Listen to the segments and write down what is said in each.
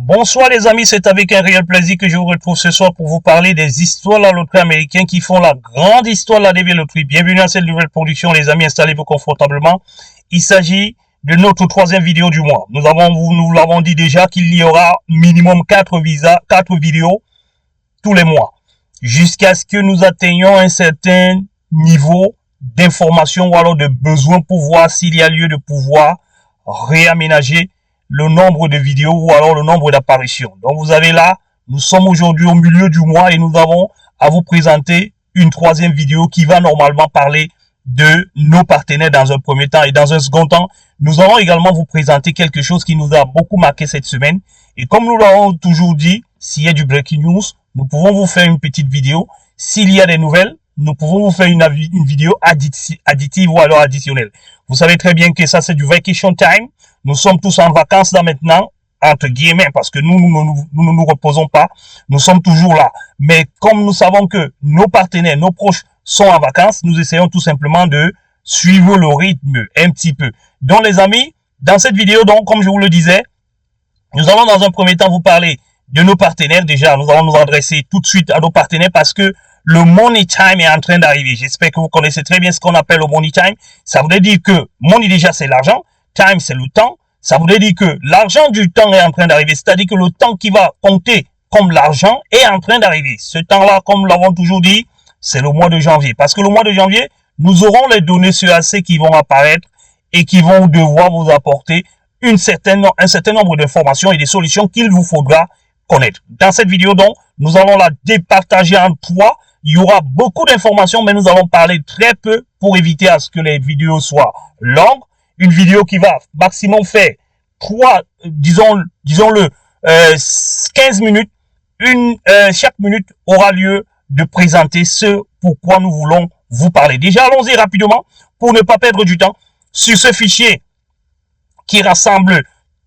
Bonsoir les amis, c'est avec un réel plaisir que je vous retrouve ce soir pour vous parler des histoires de la loterie américaine qui font la grande histoire de la DV Loterie. Bienvenue à cette nouvelle production les amis, installez-vous confortablement. Il s'agit de notre troisième vidéo du mois. Nous l'avons dit déjà qu'il y aura minimum 4 vidéos tous les mois. Jusqu'à ce que nous atteignions un certain niveau d'information ou alors de besoin pour voir s'il y a lieu de pouvoir réaménager le nombre de vidéos ou alors le nombre d'apparitions. Donc vous avez là, nous sommes aujourd'hui au milieu du mois et nous avons à vous présenter une troisième vidéo qui va normalement parler de nos partenaires dans un premier temps. Et dans un second temps, nous allons également vous présenter quelque chose qui nous a beaucoup marqué cette semaine. Et comme nous l'avons toujours dit, s'il y a du breaking news, nous pouvons vous faire une petite vidéo. S'il y a des nouvelles, nous pouvons vous faire une vidéo additive ou alors additionnelle. Vous savez très bien que ça c'est du vacation time. Nous sommes tous en vacances là maintenant, entre guillemets, parce que nous ne nous reposons pas. Nous sommes toujours là. Mais comme nous savons que nos partenaires, nos proches sont en vacances, nous essayons tout simplement de suivre le rythme un petit peu. Donc les amis, dans cette vidéo, donc comme je vous le disais, nous allons dans un premier temps vous parler de nos partenaires. Déjà, nous allons nous adresser tout de suite à nos partenaires parce que le money time est en train d'arriver. J'espère que vous connaissez très bien ce qu'on appelle le money time. Ça voudrait dire que money déjà c'est l'argent. Time, c'est le temps. Ça voudrait dire que l'argent du temps est en train d'arriver. C'est-à-dire que le temps qui va compter comme l'argent est en train d'arriver. Ce temps-là, comme nous l'avons toujours dit, c'est le mois de janvier. Parce que le mois de janvier, nous aurons les données sur AC qui vont apparaître et qui vont devoir vous apporter un certain nombre d'informations et des solutions qu'il vous faudra connaître. Dans cette vidéo, donc, nous allons la départager en 3. Il y aura beaucoup d'informations, mais nous allons parler très peu pour éviter à ce que les vidéos soient longues. Une vidéo qui va maximum faire 15 minutes. Chaque minute aura lieu de présenter ce pourquoi nous voulons vous parler. Déjà, allons-y rapidement pour ne pas perdre du temps sur ce fichier qui rassemble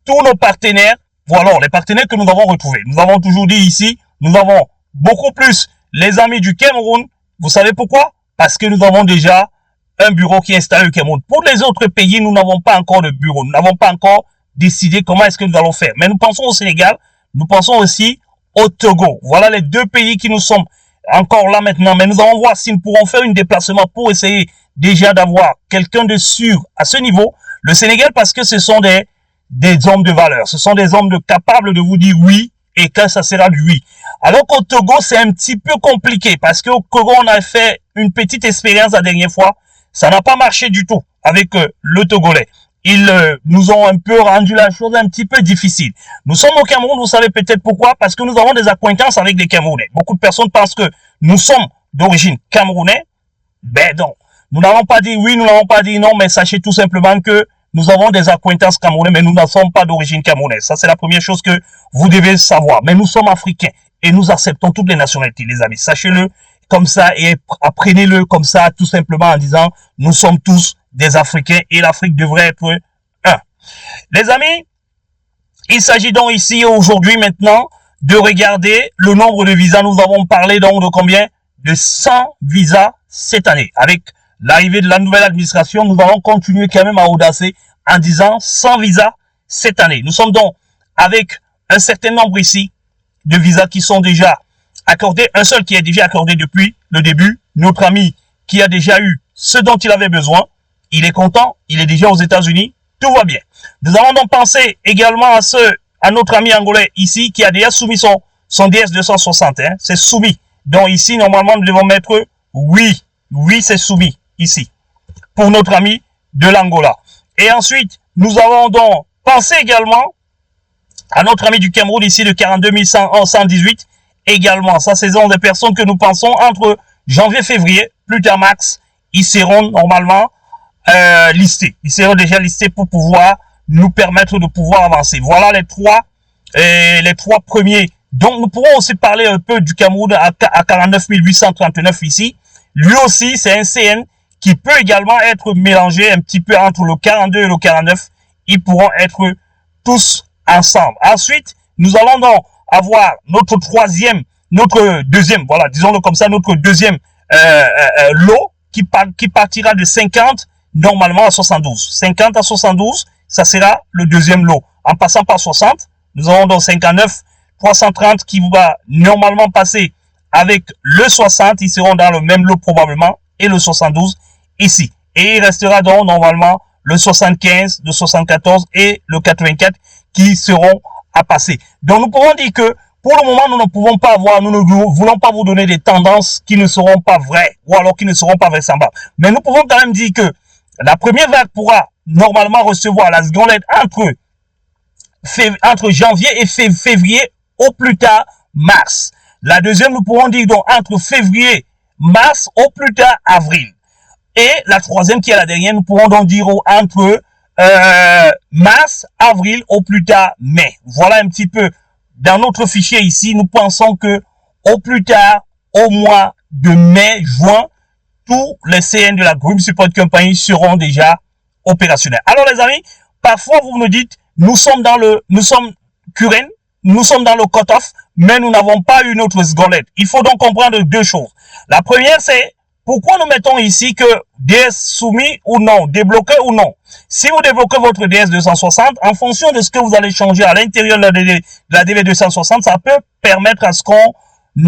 tous nos partenaires. Voilà, les partenaires que nous avons retrouvés. Nous avons toujours dit ici, nous avons beaucoup plus les amis du Cameroun. Vous savez pourquoi? Parce que nous avons déjà un bureau qui est installé au Cameroun. Pour les autres pays, nous n'avons pas encore de bureau. Nous n'avons pas encore décidé comment est-ce que nous allons faire. Mais nous pensons au Sénégal. Nous pensons aussi au Togo. Voilà les deux pays qui nous sommes encore là maintenant. Mais nous allons voir si nous pourrons faire un déplacement pour essayer déjà d'avoir quelqu'un de sûr à ce niveau. Le Sénégal, parce que ce sont des hommes de valeur. Ce sont des hommes capables de vous dire oui et que ça sera du oui. Alors qu'au Togo, c'est un petit peu compliqué parce qu'au Togo, on a fait une petite expérience la dernière fois. Ça n'a pas marché du tout avec le Togolais. Ils nous ont un peu rendu la chose un petit peu difficile. Nous sommes au Cameroun, vous savez peut-être pourquoi? Parce que nous avons des acquaintances avec les Camerounais. Beaucoup de personnes pensent que nous sommes d'origine camerounaise. Ben non. Nous n'avons pas dit oui, nous n'avons pas dit non, mais sachez tout simplement que nous avons des acquaintances camerounaises, mais nous ne sommes pas d'origine camerounaise. Ça, c'est la première chose que vous devez savoir. Mais nous sommes africains et nous acceptons toutes les nationalités, les amis. Sachez-le comme ça et apprenez-le comme ça, tout simplement en disant nous sommes tous des Africains et l'Afrique devrait être un. Les amis, il s'agit donc ici aujourd'hui maintenant de regarder le nombre de visas. Nous avons parlé donc de combien? De 100 visas cette année. Avec l'arrivée de la nouvelle administration, nous allons continuer quand même à audacer en disant 100 visas cette année. Nous sommes donc avec un certain nombre ici de visas qui sont déjà accordés. Un seul qui est déjà accordé depuis le début. Notre ami qui a déjà eu ce dont il avait besoin. Il est content. Il est déjà aux États-Unis. Tout va bien. Nous allons donc penser également à notre ami angolais ici qui a déjà soumis son DS260. Hein. C'est soumis. Donc ici, normalement, nous devons mettre oui. Oui, c'est soumis ici. Pour notre ami de l'Angola. Et ensuite, nous allons donc penser également à notre ami du Cameroun ici de 42 118. Également, ça, ce sont des personnes que nous pensons entre janvier et février, plus tard max, ils seront normalement listés. Ils seront déjà listés pour pouvoir nous permettre de pouvoir avancer. Voilà les trois premiers. Donc, nous pourrons aussi parler un peu du Cameroun à 49 839 ici. Lui aussi, c'est un CN qui peut également être mélangé un petit peu entre le 42 et le 49. Ils pourront être tous ensemble. Ensuite, nous allons donc avoir notre deuxième, voilà, disons-le comme ça, notre deuxième lot qui partira de 50 normalement à 72. 50 à 72, ça sera le deuxième lot. En passant par 60, Nous avons donc 59, 330 qui va normalement passer avec le 60. Ils seront dans le même lot probablement. Et le 72 ici. Et il restera donc normalement le 75, le 74 et le 84 qui seront à passer. Donc nous pouvons dire que pour le moment, nous ne pouvons pas avoir, nous ne voulons pas vous donner des tendances qui ne seront pas vraies ou alors qui ne seront pas vraisemblables. Mais nous pouvons quand même dire que la première vague pourra normalement recevoir la seconde lettre entre janvier et février au plus tard mars. La deuxième, nous pourrons dire donc entre février, mars au plus tard avril. Et la troisième qui est la dernière, nous pourrons donc dire entre mars, avril au plus tard mai. Voilà un petit peu. Dans notre fichier ici, nous pensons que au plus tard, au mois de mai, juin, tous les CN de la Group Support Company seront déjà opérationnels. Alors les amis, parfois vous me dites, nous sommes current, nous sommes dans le cut-off, mais nous n'avons pas une autre seconde. Il faut donc comprendre deux choses. La première, c'est pourquoi nous mettons ici que DS soumis ou non, débloqué ou non. Si vous débloquez votre DS 260, en fonction de ce que vous allez changer à l'intérieur de la DV 260, ça peut permettre à ce qu'on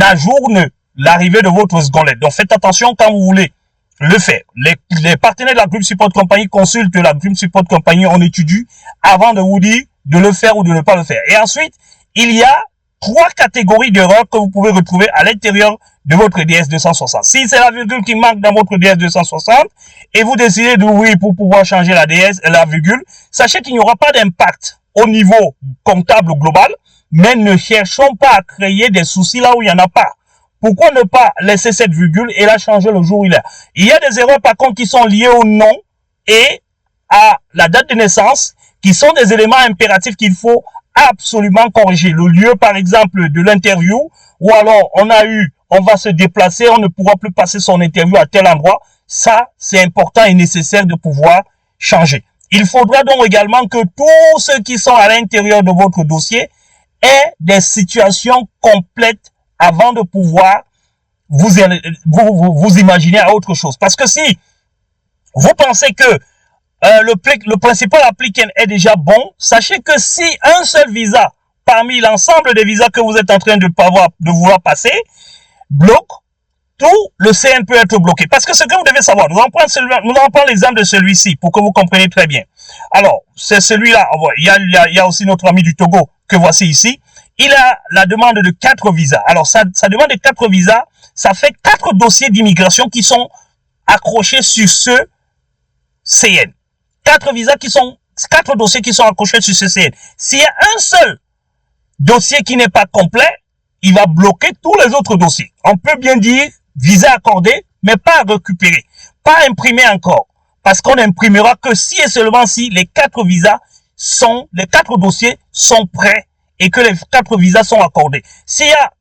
ajourne l'arrivée de votre seconde. Donc faites attention quand vous voulez le faire. Les partenaires de la Group Support Company consultent la Group Support Company, on étudie avant de vous dire de le faire ou de ne pas le faire. Et ensuite, il y a 3 catégories d'erreurs que vous pouvez retrouver à l'intérieur de votre DS 260. Si c'est la virgule qui manque dans votre DS 260 et vous décidez d'ouvrir pour pouvoir changer la DS et la virgule, sachez qu'il n'y aura pas d'impact au niveau comptable global, mais ne cherchons pas à créer des soucis là où il n'y en a pas. Pourquoi ne pas laisser cette virgule et la changer le jour où il est? Il y a des erreurs par contre qui sont liées au nom et à la date de naissance, qui sont des éléments impératifs qu'il faut absolument corriger. Le lieu, par exemple, de l'interview, ou alors on va se déplacer, on ne pourra plus passer son interview à tel endroit. Ça, c'est important et nécessaire de pouvoir changer. Il faudra donc également que tous ceux qui sont à l'intérieur de votre dossier aient des situations complètes avant de pouvoir vous imaginer à autre chose. Parce que si vous pensez que le principal applicant est déjà bon, sachez que si un seul visa parmi l'ensemble des visas que vous êtes en train de vouloir passer bloque, tout le CN peut être bloqué. Parce que ce que vous devez savoir, nous allons prendre l'exemple de celui-ci pour que vous compreniez très bien. Alors, c'est celui-là. Il y a aussi notre ami du Togo que voici ici. Il a la demande de 4 visas. Alors, sa demande de 4 visas, ça fait 4 dossiers d'immigration qui sont accrochés sur ce CN. 4 dossiers qui sont accrochés sur ce CN. S'il y a un seul dossier qui n'est pas complet, il va bloquer tous les autres dossiers. On peut bien dire visa accordé, mais pas récupéré, pas imprimé encore. Parce qu'on n'imprimera que si et seulement si les 4 dossiers sont prêts et que les 4 visas sont accordés. S'il y a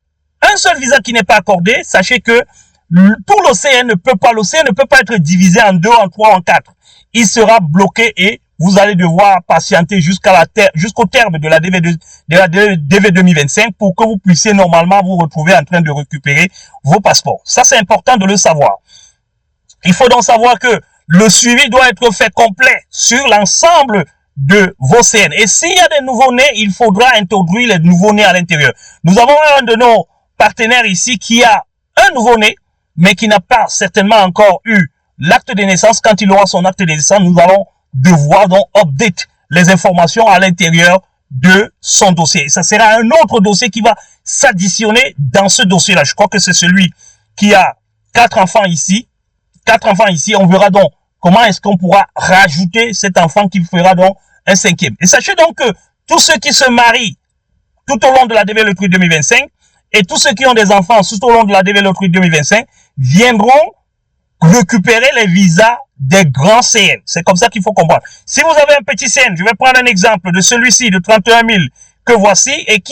un seul visa qui n'est pas accordé, sachez que tout l'OCN ne peut pas être divisé en 2, en 3, en 4. Il sera bloqué et vous allez devoir patienter jusqu'au terme de la DV 2025 pour que vous puissiez normalement vous retrouver en train de récupérer vos passeports. Ça, c'est important de le savoir. Il faut donc savoir que le suivi doit être fait complet sur l'ensemble de vos CN. Et s'il y a des nouveaux-nés, il faudra introduire les nouveaux-nés à l'intérieur. Nous avons un de nos partenaires ici qui a un nouveau-né, mais qui n'a pas certainement encore eu l'acte de naissance. Quand il aura son acte de naissance, nous allons devoir donc update les informations à l'intérieur de son dossier. Et ça sera un autre dossier qui va s'additionner dans ce dossier-là. Je crois que c'est celui qui a 4 enfants ici. 4 enfants ici. On verra donc comment est-ce qu'on pourra rajouter cet enfant qui fera donc un 5e. Et sachez donc que tous ceux qui se marient tout au long de la DV Lotterie 2025 et tous ceux qui ont des enfants tout au long de la DV Lotterie 2025 viendront récupérer les visas des grands CN. C'est comme ça qu'il faut comprendre. Si vous avez un petit CN, je vais prendre un exemple de celui-ci de 31 000 que voici et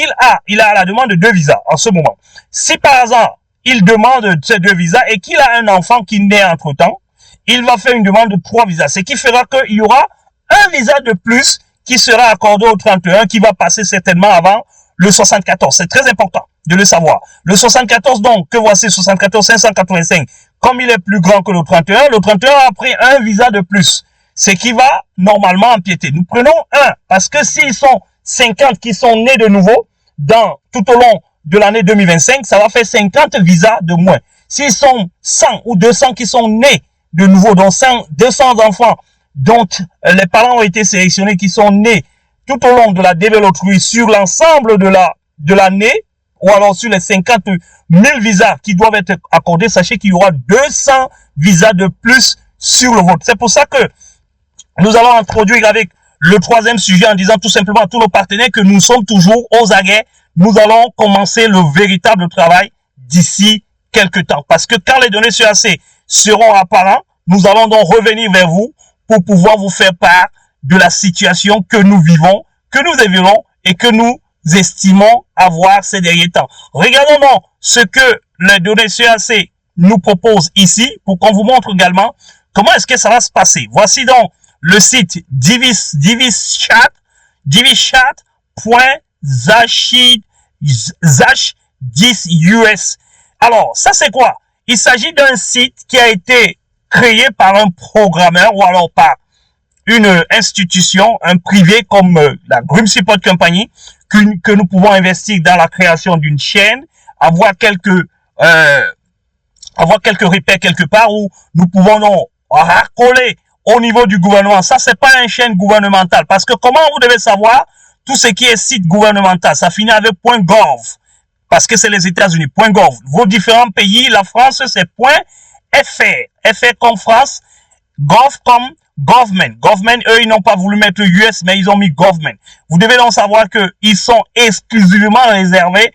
il a la demande de 2 visas en ce moment. Si par hasard, il demande ces 2 visas et qu'il a un enfant qui naît entre-temps, il va faire une demande de 3 visas. Ce qui fera qu'il y aura un visa de plus qui sera accordé au 31 qui va passer certainement avant le 74. C'est très important de le savoir. Le 74 donc, que voici 74 585, comme il est plus grand que le 31 a pris un visa de plus. Ce qui va normalement empiéter. Nous prenons 1 parce que s'ils sont 50 qui sont nés de nouveau tout au long de l'année 2025, ça va faire 50 visas de moins. S'ils sont 100 ou 200 qui sont nés de nouveau, donc 200 enfants dont les parents ont été sélectionnés, qui sont nés tout au long de la développerie sur l'ensemble de l'année, ou alors sur les 50 000 visas qui doivent être accordés, sachez qu'il y aura 200 visas de plus sur le vote. C'est pour ça que nous allons introduire avec le troisième sujet en disant tout simplement à tous nos partenaires que nous sommes toujours aux aguets. Nous allons commencer le véritable travail d'ici quelques temps. Parce que quand les données CAC seront apparentes, nous allons donc revenir vers vous pour pouvoir vous faire part de la situation que nous vivons, que nous évoluons et que nous estimons avoir ces derniers temps. Regardons donc ce que les données CAC nous proposent ici pour qu'on vous montre également comment est-ce que ça va se passer. Voici donc le site divischat.zash10us. Alors, ça c'est quoi? Il s'agit d'un site qui a été créé par un programmeur ou alors par une institution, un privé comme la Grim Support Company, que nous pouvons investir dans la création d'une chaîne, avoir quelques repères quelque part où nous pouvons donc racoler au niveau du gouvernement. Ça, c'est pas une chaîne gouvernementale. Parce que comment vous devez savoir tout ce qui est site gouvernemental? Ça finit avec .gov. Parce que c'est les États-Unis. .gov. Vos différents pays, la France, c'est .fr. FR comme France. Gov comme government. Government, eux, ils n'ont pas voulu mettre US, mais ils ont mis government. Vous devez donc savoir qu'ils sont exclusivement réservés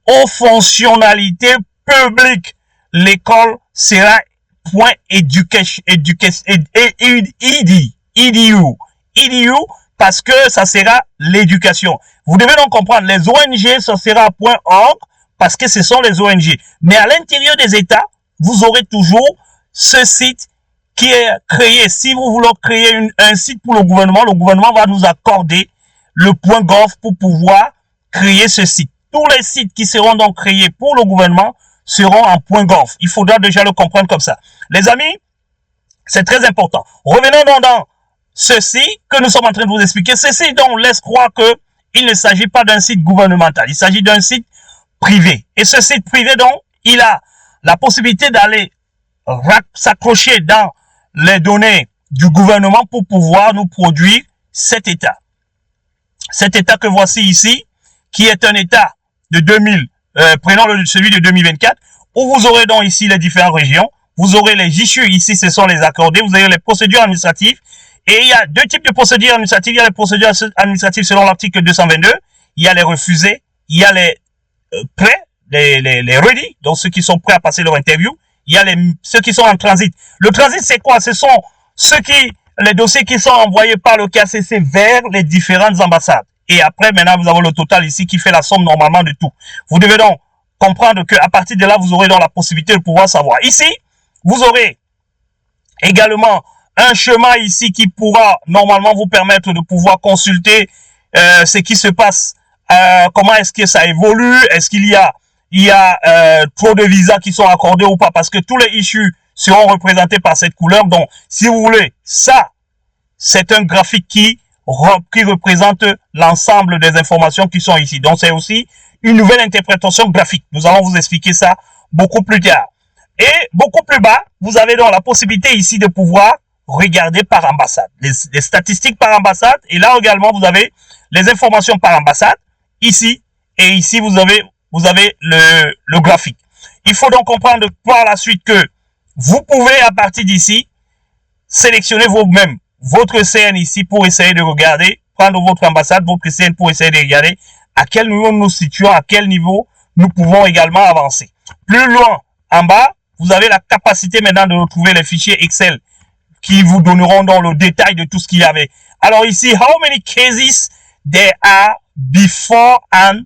aux fonctionnalités publiques. L'école sera .edu parce que ça sera l'éducation. Vous devez donc comprendre, les ONG, ça sera .org parce que ce sont les ONG. Mais à l'intérieur des États, vous aurez toujours ce site qui est créé. Si vous voulez créer un site pour le gouvernement va nous accorder le .gov pour pouvoir créer ce site. Tous les sites qui seront donc créés pour le gouvernement seront en .gov. Il faudra déjà le comprendre comme ça. Les amis, c'est très important. Revenons donc dans ceci que nous sommes en train de vous expliquer. Ceci donc laisse croire que il ne s'agit pas d'un site gouvernemental. Il s'agit d'un site privé. Et ce site privé donc, il a la possibilité d'aller s'accrocher dans les données du gouvernement pour pouvoir nous produire cet état. Cet état que voici ici, qui est un état de 2000, prenons celui de 2024, où vous aurez donc ici les différentes régions. Vous aurez les issues, ici ce sont les accordés, vous avez les procédures administratives. Et il y a deux types de procédures administratives. Il y a les procédures administratives selon l'article 222. Il y a les refusés. Il y a les prêts, les ready, donc ceux qui sont prêts à passer leur interview. Il y a ceux qui sont en transit. Le transit, c'est quoi? Ce sont les dossiers qui sont envoyés par le KCC vers les différentes ambassades. Et après, maintenant, vous avez le total ici qui fait la somme normalement de tout. Vous devez donc comprendre qu'à partir de là, vous aurez donc la possibilité de pouvoir savoir. Ici, vous aurez également un chemin ici qui pourra normalement vous permettre de pouvoir consulter ce qui se passe, comment est-ce que ça évolue, est-ce qu'il y a trop de visas qui sont accordés ou pas, parce que tous les issues seront représentés par cette couleur. Donc, si vous voulez, ça, c'est un graphique qui représente l'ensemble des informations qui sont ici. Donc, c'est aussi une nouvelle interprétation graphique. Nous allons vous expliquer ça beaucoup plus tard. Et beaucoup plus bas, vous avez donc la possibilité ici de pouvoir regarder par ambassade, les statistiques par ambassade. Et là également, vous avez les informations par ambassade, ici, et ici, vous avez le graphique. Il faut donc comprendre par la suite que vous pouvez, à partir d'ici, sélectionner vous-même votre CN ici pour essayer de regarder, prendre votre ambassade, votre CN pour essayer de regarder à quel niveau nous nous situons, à quel niveau nous pouvons également avancer. Plus loin, en bas, vous avez la capacité maintenant de retrouver les fichiers Excel qui vous donneront dans le détail de tout ce qu'il y avait. Alors ici, how many cases there are before and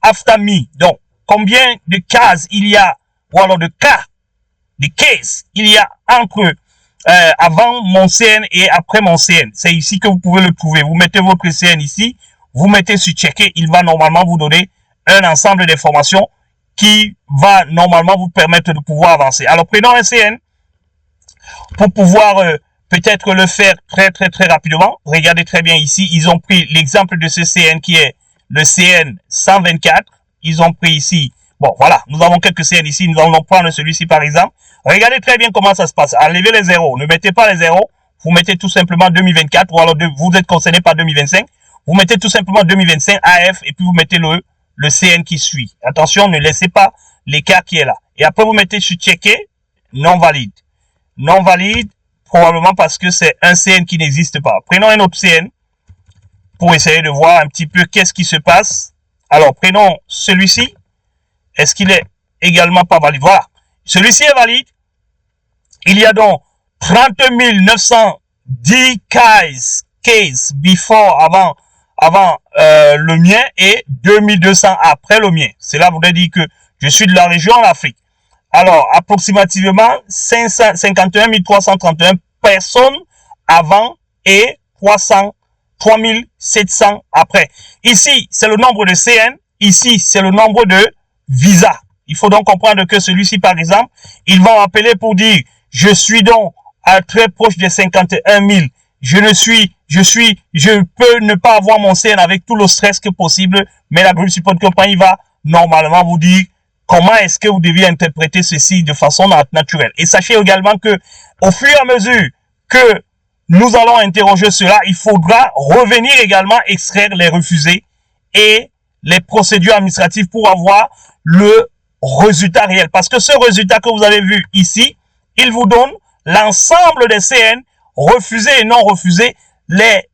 after me. Donc, combien de cases il y a, ou alors de cas, de cases, il y a entre avant mon CN et après mon CN. C'est ici que vous pouvez le trouver. Vous mettez votre CN ici, vous mettez sur checker, il va normalement vous donner un ensemble d'informations qui va normalement vous permettre de pouvoir avancer. Alors, prenons un CN pour pouvoir peut-être le faire très rapidement. Regardez très bien ici, ils ont pris l'exemple de ce CN qui est le CN 124. Ils ont pris ici, bon voilà, nous avons quelques CN ici, nous allons prendre celui-ci par exemple. Regardez très bien comment ça se passe. Enlevez les zéros, ne mettez pas les zéros, vous mettez tout simplement 2024 ou alors vous êtes concerné par 2025. Vous mettez tout simplement 2025 AF et puis vous mettez le CN qui suit. Attention, ne laissez pas l'écart qui est là. Et après vous mettez sur checker, non valide. Non valide, probablement parce que c'est un CN qui n'existe pas. Prenons un autre CN pour essayer de voir un petit peu qu'est-ce qui se passe. Alors, prenons celui-ci. Est-ce qu'il est également pas valide? Voilà. Celui-ci est valide. Il y a donc 30 910 cases before, avant le mien et 2200 après le mien. Cela voudrait dire que je suis de la région en Afrique. Alors, approximativement 51 331 personnes avant et 3700 après. Ici, c'est le nombre de CN. Ici, c'est le nombre de visas. Il faut donc comprendre que celui-ci, par exemple, il va appeler pour dire, je suis donc à très proche des 51 000. Je peux ne pas avoir mon CN avec tout le stress que possible, mais la Group Support Company va normalement vous dire comment est-ce que vous devez interpréter ceci de façon naturelle. Et sachez également que, au fur et à mesure que nous allons interroger cela, il faudra revenir également extraire les refusés et les procédures administratives pour avoir le résultat réel. Parce que ce résultat que vous avez vu ici, il vous donne l'ensemble des CN refusés et non refusés, les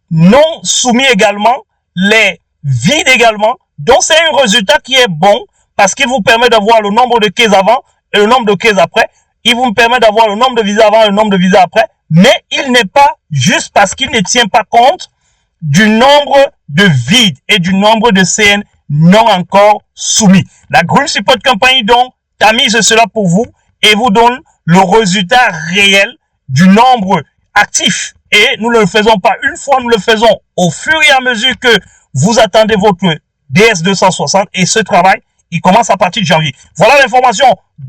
non soumis également, les vides également. Donc c'est un résultat qui est bon parce qu'il vous permet d'avoir le nombre de cases avant et le nombre de cases après. Il vous permet d'avoir le nombre de visas avant et le nombre de visas après. Mais il n'est pas juste parce qu'il ne tient pas compte du nombre de vides et du nombre de CN non encore soumis. La Group Support Company donc tamise cela pour vous et vous donne le résultat réel du nombre actif. Et nous ne le faisons pas une fois, nous le faisons au fur et à mesure que vous attendez votre DS260 et ce travail, il commence à partir de janvier. Voilà l'information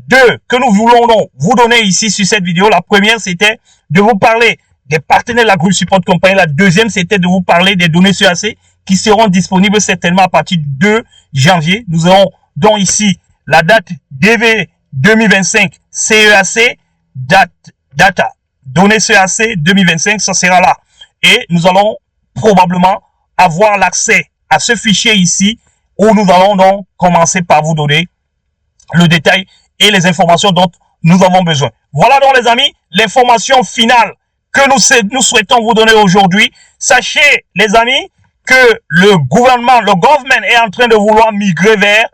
que nous voulons vous donner ici sur cette vidéo. La première, c'était de vous parler des partenaires de la Group Support Company. La deuxième, c'était de vous parler des données CEAC qui seront disponibles certainement à partir du 2 janvier. Nous aurons donc ici la date DV 2025 CEAC, data, données CEAC 2025, ça sera là. Et nous allons probablement avoir l'accès à ce fichier ici où nous allons donc commencer par vous donner le détail et les informations dont nous avons besoin. Voilà donc les amis, l'information finale que nous souhaitons vous donner aujourd'hui. Sachez les amis que le government est en train de vouloir migrer vers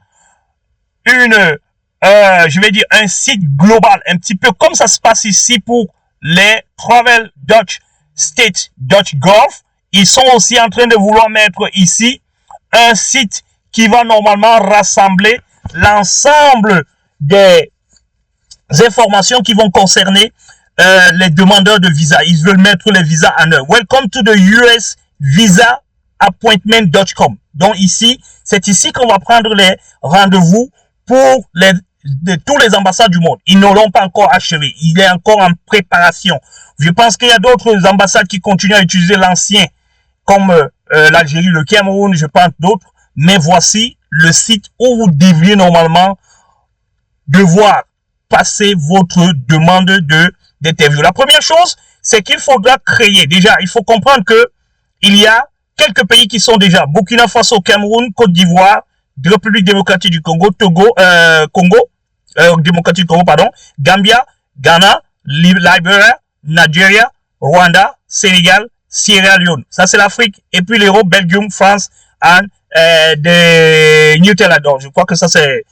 je vais dire un site global, un petit peu comme ça se passe ici pour les travel.state.gov. Ils sont aussi en train de vouloir mettre ici un site qui va normalement rassembler l'ensemble des informations qui vont concerner les demandeurs de visa. Ils veulent mettre les visas en œuvre. Welcome to the US Visa Appointment.com. Donc ici, c'est ici qu'on va prendre les rendez-vous pour tous les ambassades du monde. Ils ne l'ont pas encore achevé. Il est encore en préparation. Je pense qu'il y a d'autres ambassades qui continuent à utiliser l'ancien, comme l'Algérie, le Cameroun, je pense d'autres. Mais voici le site où vous devriez normalement devoir passer votre demande d'interview. La première chose, c'est qu'il faudra créer. Déjà, il faut comprendre que il y a quelques pays qui sont déjà Burkina Faso, Cameroun, Côte d'Ivoire, République démocratique du Congo, démocratique du Congo, pardon, Gambia, Ghana, Liberia, Nigeria, Rwanda, Sénégal, Sierra Leone. Ça, c'est l'Afrique. Et puis l'Europe, Belgium, France, de New Zealand. Je crois que ça, c'est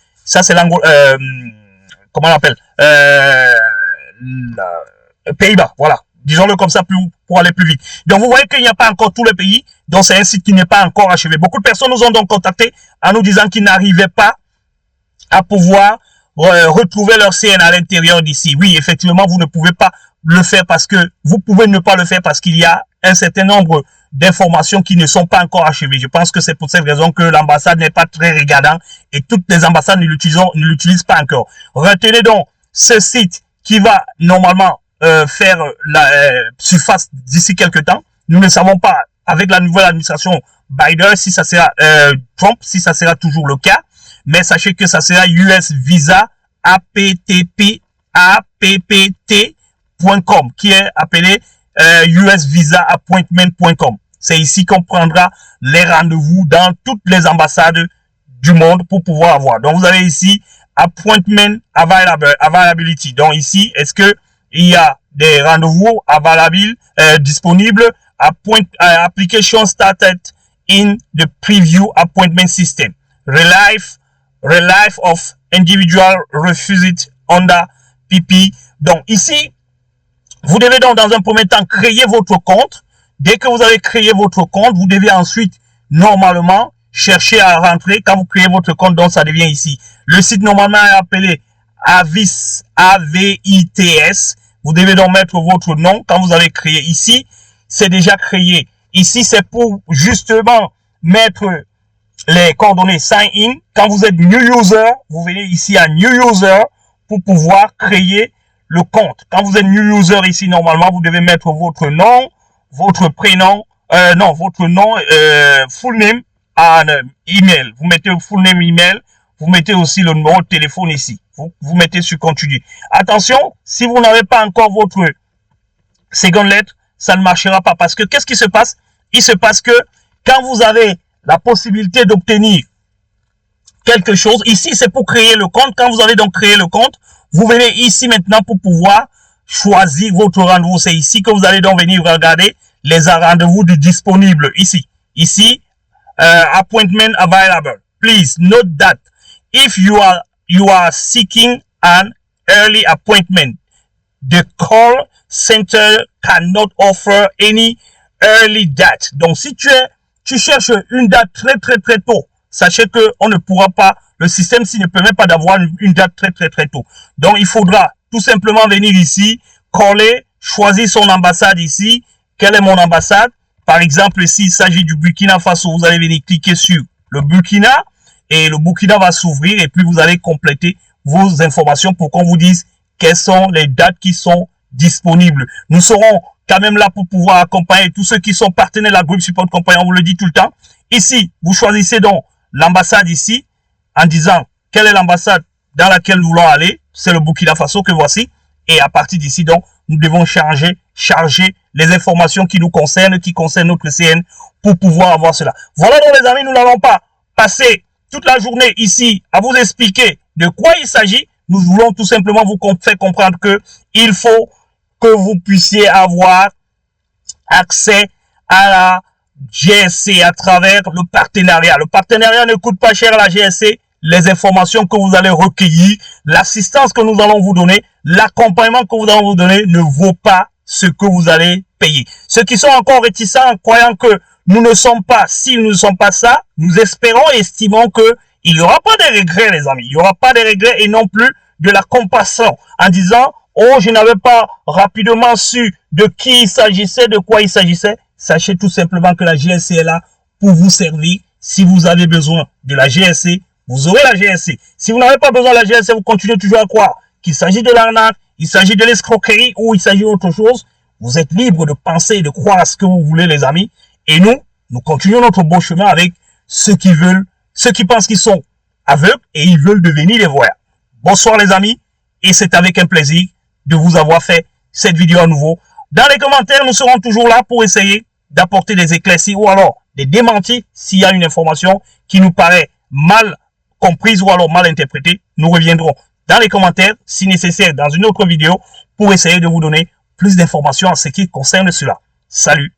l'Angola, comment on appelle, Pays-Bas. Voilà. Disons-le comme ça pour aller plus vite. Donc, vous voyez qu'il n'y a pas encore tous les pays. Donc, c'est un site qui n'est pas encore achevé. Beaucoup de personnes nous ont donc contactés en nous disant qu'ils n'arrivaient pas à pouvoir retrouver leur CN à l'intérieur d'ici. Oui, effectivement, vous ne pouvez pas le faire parce que vous pouvez ne pas le faire parce qu'il y a un certain nombre d'informations qui ne sont pas encore achevées. Je pense que c'est pour cette raison que l'ambassade n'est pas très regardante et toutes les ambassades ne l'utilisent pas encore. Retenez donc ce site qui va normalement faire la surface d'ici quelques temps. Nous ne savons pas avec la nouvelle administration Biden si ça sera Trump, si ça sera toujours le cas. Mais sachez que ça sera US Visa APPT.com qui est appelé US Visa Appointment.com. C'est ici qu'on prendra les rendez-vous dans toutes les ambassades du monde pour pouvoir avoir. Donc vous avez ici Appointment Availability. Donc ici, est-ce que il y a des rendez-vous disponibles? Application started in the preview appointment system. Relief of individual refused under PP. Donc ici, vous devez donc dans un premier temps créer votre compte. Dès que vous avez créé votre compte, vous devez ensuite normalement chercher à rentrer. Quand vous créez votre compte, donc ça devient ici. Le site normalement est appelé AVITS. Vous devez donc mettre votre nom. Quand vous avez créé ici, c'est déjà créé. Ici, c'est pour justement mettre les coordonnées sign in. Quand vous êtes new user, vous venez ici à new user pour pouvoir créer le compte. Quand vous êtes new user ici, normalement, vous devez mettre votre nom, votre prénom, votre nom, full name, email. Vous mettez le full name email. Vous mettez aussi le numéro de téléphone ici. Vous mettez sur continue. Attention, si vous n'avez pas encore votre seconde lettre, ça ne marchera pas. Parce que qu'est-ce qui se passe? Il se passe que quand vous avez la possibilité d'obtenir quelque chose, ici c'est pour créer le compte. Quand vous allez donc créer le compte, vous venez ici maintenant pour pouvoir choisir votre rendez-vous. C'est ici que vous allez donc venir regarder les rendez-vous disponibles. Ici, appointment available. Please note that if you are seeking an early appointment, the call center cannot offer any early date. Donc, si tu cherches une date très tôt, sachez que on ne pourra pas, le système ne permet pas d'avoir une date très tôt. Donc, il faudra tout simplement venir ici, coller, choisir son ambassade ici. Quelle est mon ambassade? Par exemple, s'il s'agit du Burkina Faso, vous allez venir cliquer sur le Burkina et le Burkina va s'ouvrir et puis vous allez compléter vos informations pour qu'on vous dise quelles sont les dates qui sont disponibles. Nous serons quand même là pour pouvoir accompagner tous ceux qui sont partenaires de la Group Support Company. On vous le dit tout le temps. Ici, vous choisissez donc l'ambassade ici en disant quelle est l'ambassade dans laquelle nous voulons aller. C'est le Burkina Faso que voici. Et à partir d'ici, donc, nous devons charger les informations qui nous concernent, qui concernent notre CN pour pouvoir avoir cela. Voilà donc les amis, nous n'allons pas passer toute la journée ici à vous expliquer de quoi il s'agit. Nous voulons tout simplement vous faire comprendre que il faut que vous puissiez avoir accès à la GSC à travers le partenariat. Le partenariat ne coûte pas cher à la GSC. Les informations que vous allez recueillir, l'assistance que nous allons vous donner, l'accompagnement que nous allons vous donner ne vaut pas ce que vous allez payer. Ceux qui sont encore réticents, croyant que nous ne sommes pas, si nous ne sommes pas ça, nous espérons et estimons que il n'y aura pas de regrets, les amis. Il n'y aura pas de regrets et non plus de la compassion en disant, oh, je n'avais pas rapidement su de qui il s'agissait, de quoi il s'agissait. Sachez tout simplement que la GSC est là pour vous servir. Si vous avez besoin de la GSC, vous aurez la GSC. Si vous n'avez pas besoin de la GSC, vous continuez toujours à croire qu'il s'agit de l'arnaque, il s'agit de l'escroquerie ou il s'agit d'autre chose. Vous êtes libre de penser et de croire à ce que vous voulez, les amis. Et nous continuons notre bon chemin avec ceux qui veulent, ceux qui pensent qu'ils sont aveugles et ils veulent devenir les voyants. Bonsoir les amis, et c'est avec un plaisir de vous avoir fait cette vidéo à nouveau. Dans les commentaires, nous serons toujours là pour essayer d'apporter des éclaircies ou alors des démentis s'il y a une information qui nous paraît mal comprise ou alors mal interprétée. Nous reviendrons dans les commentaires, si nécessaire, dans une autre vidéo pour essayer de vous donner plus d'informations en ce qui concerne cela. Salut!